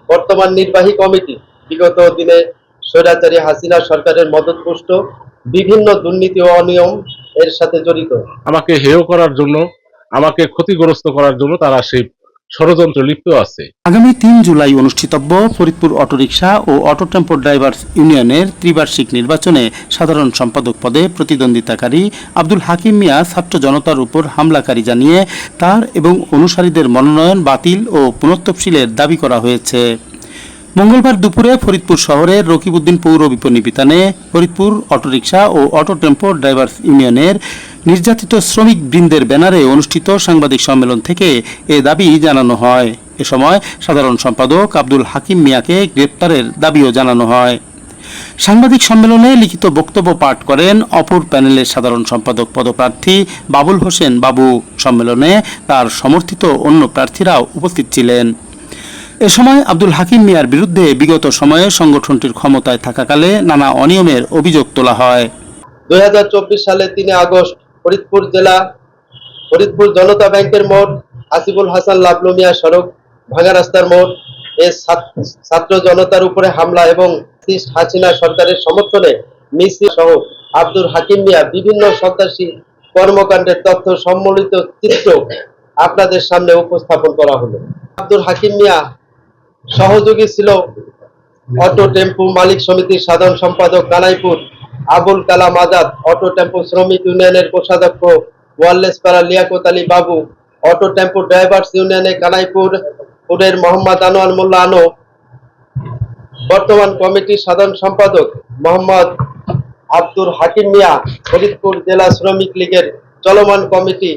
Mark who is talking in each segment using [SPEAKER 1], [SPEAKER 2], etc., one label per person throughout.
[SPEAKER 1] বর্তমান নির্বাহী কমিটি বিগত দিনে স্বৈরাচারী হাসিনা সরকারের মদতপুষ্ট বিভিন্ন দুর্নীতি ও অনিয়ম এর সাথে জড়িত।
[SPEAKER 2] আমাকে হেয় করার জন্য, আমাকে ক্ষতিগ্রস্ত করার জন্য তারা সেই ষড়যন্ত্র লিপ্ত আছে।
[SPEAKER 3] আগামী ৩ জুলাই অনুষ্ঠিতব্য ফরিদপুর অটোরিকশা ও অটো টেম্পো ড্রাইভার্স ইউনিয়নের ত্রিবার্ষিক নির্বাচনে সাধারণ সম্পাদক পদে প্রতিদ্বন্দ্বিতাকারী আব্দুল হাকিম মিয়া ছাত্র জনতার উপর হামলাকারী জানিয়ে তার এবং অনুসারীদের মনোনয়ন বাতিল ও পুনঃতফসিলের দাবি করা হয়েছে। মঙ্গলবার দুপুরে ফরিদপুর শহরের রকিবউদ্দিন পৌর বিপণী বিতানে ফরিদপুর অটোরিকশা ও অটো টেম্পো ড্রাইভার্স ইউনিয়নের নির্যাতিত শ্রমিক বৃন্দের ব্যানারে অনুষ্ঠিত সাংবাদিক সম্মেলন থেকে এ দাবি জানানো হয়। এ সময় সাধারণ সম্পাদক আব্দুল হাকিম মিয়াকে গ্রেপ্তারের দাবিও জানানো হয়। সাংবাদিক সম্মেলনে লিখিত বক্তব্য পাঠ করেন অপর প্যানেলের সাধারণ সম্পাদক পদপ্রার্থী বাবুল হোসেন বাবু। সম্মেলনে তার সমর্থিত অন্য প্রার্থীরাও উপস্থিত ছিলেন। এ সময় আব্দুল হাকিম মিয়ার বিরুদ্ধে বিগত সময়ে সংগঠনটির ক্ষমতায় থাকাকালে নানা অনিয়মের অভিযোগ তোলা হয়।
[SPEAKER 1] 2024 সালে 3 আগস্ট ফরিদপুর জনতা ব্যাংকের মোড়, আসিফুল হাসান লাবলু মিয়া সড়ক, ভাঙা রাস্তার মোড় এ ছাত্র জনতার উপরে হামলা এবং হাসিনা সরকারের সমর্থনে মিছিল সহ আব্দুল হাকিম মিয়া বিভিন্ন সন্ত্রাসী কর্মকাণ্ডের তথ্য সম্বলিত চিত্র আপনাদের সামনে উপস্থাপন করা হলো। আব্দুল হাকিম মিয়া সহযোগী ছিল অটো টেম্পো মালিক সমিতির সাধারণ সম্পাদক কানাইপুর আবুল কালাম আজাদ, অটো টেম্পো শ্রমিক ইউনিয়নের কোষাধ্যক্ষ ওয়াল্লেসপাড়া লিয়াকত আলী বাবু, অটো টেম্পো ড্রাইভার্স ইউনিয়নের কানাইপুরের মোহাম্মদ আনোয়ার মোল্লা আনো, বর্তমান কমিটির সাধারণ সম্পাদক মোহাম্মদ আব্দুল হাকিম মিয়া, ফরিদপুর জেলা শ্রমিক লীগের চলমান কমিটি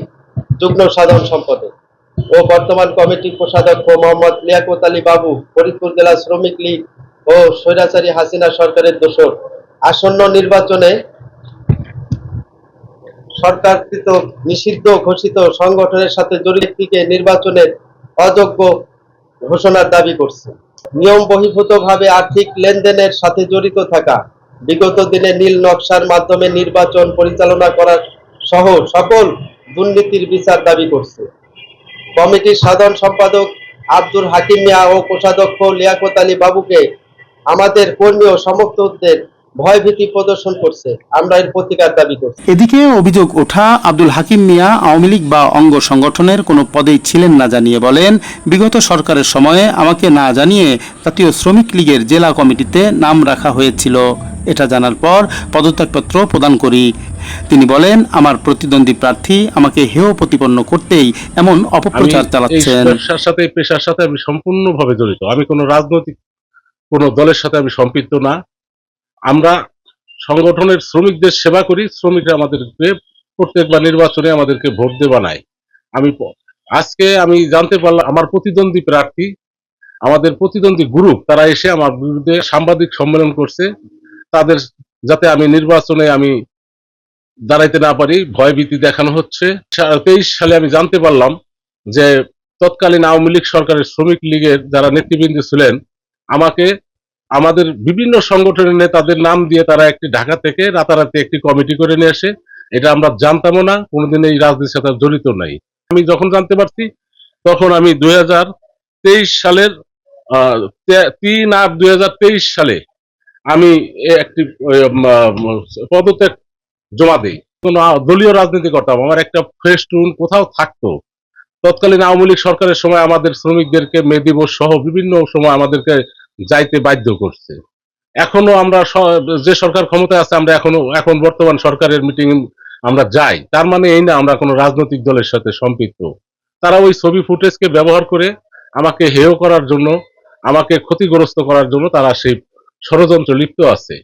[SPEAKER 1] যুগ্ম সাধারণ সম্পাদক ও বর্তমান কমিটির কোষাধ্যক্ষ মোহাম্মদ লিয়াকত আলী বাবু, ফরিদপুর জেলা শ্রমিক লীগ ও স্বৈরাচারী হাসিনা সরকারের দোসর। আসন্ন নির্বাচনে সরকারকৃত নিষিদ্ধ ঘোষিত সংগঠনের সাথে জড়িত ব্যক্তিকে নির্বাচনের অযোগ্য ঘোষণার দাবি করছে। নিয়ম বহির্ভূতভাবে আর্থিক লেনদেনের সাথে জড়িত থাকা, বিগত দিনে নীল নকশার মাধ্যমে নির্বাচন পরিচালনা করার সহ সকল দুর্নীতির বিচার দাবি করছে। কমিটির সাধারণ সম্পাদক আব্দুল হাকিম মিয়া ও কোষাধ্যক্ষ লিয়াকত আলী বাবুকে আমাদের কর্মী ও সমর্থকদের ভয়ভীতি প্রদর্শন করছে, আমরা এর প্রতিকার দাবি করছি।
[SPEAKER 3] এদিকে অভিযোগ ওঠা আব্দুল হাকিম মিয়া আওয়ামী লীগ বা অঙ্গ সংগঠনের কোনো পদেই ছিলেন না জানিয়ে বলেন, বিগত সরকারের সময়ে আমাকে না জানিয়ে জাতীয় শ্রমিক লীগের জেলা কমিটিতে নাম রাখা হয়েছিল। এটা জানার পর পদত্যাগপত্র প্রদান করি। তিনি বলেন, আমার প্রতিদ্বন্দ্বী প্রার্থী আমাকে হেয় প্রতিপন্ন করতেই এমন অপপ্রচার চালাচ্ছেন।
[SPEAKER 2] পেশার সাথে আমি সম্পূর্ণভাবে জড়িত। আমি কোনো রাজনৈতিক কোনো দলের সাথে আমি সম্পৃক্ত না। আমরা সংগঠনের শ্রমিকদের সেবা করি। শ্রমিকরা আমাদেরকে প্রত্যেকবার নির্বাচনে আমাদেরকে ভোট দেওয়া নাই। আজকে আমি জানতে পারলাম আমার প্রতিদ্বন্দ্বী প্রার্থী, আমাদের প্রতিদ্বন্দ্বী গ্রুপ, তারা এসে আমার বিরুদ্ধে সাংবাদিক সম্মেলন করছে। তাদের যাতে আমি নির্বাচনে আমি দাঁড়াইতে না পারি ভয়ভীতি দেখানো হচ্ছে। 23 সালে আমি জানতে পারলাম যে তৎকালীন আওয়ামী লীগ সরকারের শ্রমিক লীগের যারা নেতৃবৃন্দ ছিলেন আমাকে আমাদের বিভিন্ন সংগঠনের নেতাদের নাম দিয়ে তারা একটি ঢাকা থেকে রাতারাতি একটি কমিটি করে নিয়ে আসে। এটা আমরা জানতামও না, কোনোদিন এই রাজনীতির সাথে জড়িত নাই। আমি যখন জানতে পারছি তখন আমি 2023 সালের 3/8/2023 সালে আমি একটি পদত্যাগ জমা দেই। কোন দলীয় রাজনীতি করতাম, আমার একটা ফেস্টুন কোথাও থাকতো। তৎকালীন আওয়ামী লীগ সরকারের সময় আমাদের শ্রমিকদেরকে মে দিবস সহ বিভিন্ন সময় আমাদেরকে যাইতে বাধ্য করছে। এখনো আমরা যে সরকার ক্ষমতায় আছে আমরা এখন বর্তমান সরকারের মিটিং আমরা যাই, তার মানে এই না আমরা কোনো রাজনৈতিক দলের সাথে সম্পৃক্ত। তারা ওই ছবি ফুটেজকে ব্যবহার করে আমাকে হেয় করার জন্য, আমাকে ক্ষতিগ্রস্ত করার জন্য তারা সেই ষড়যন্ত্র লিপ্ত আছে।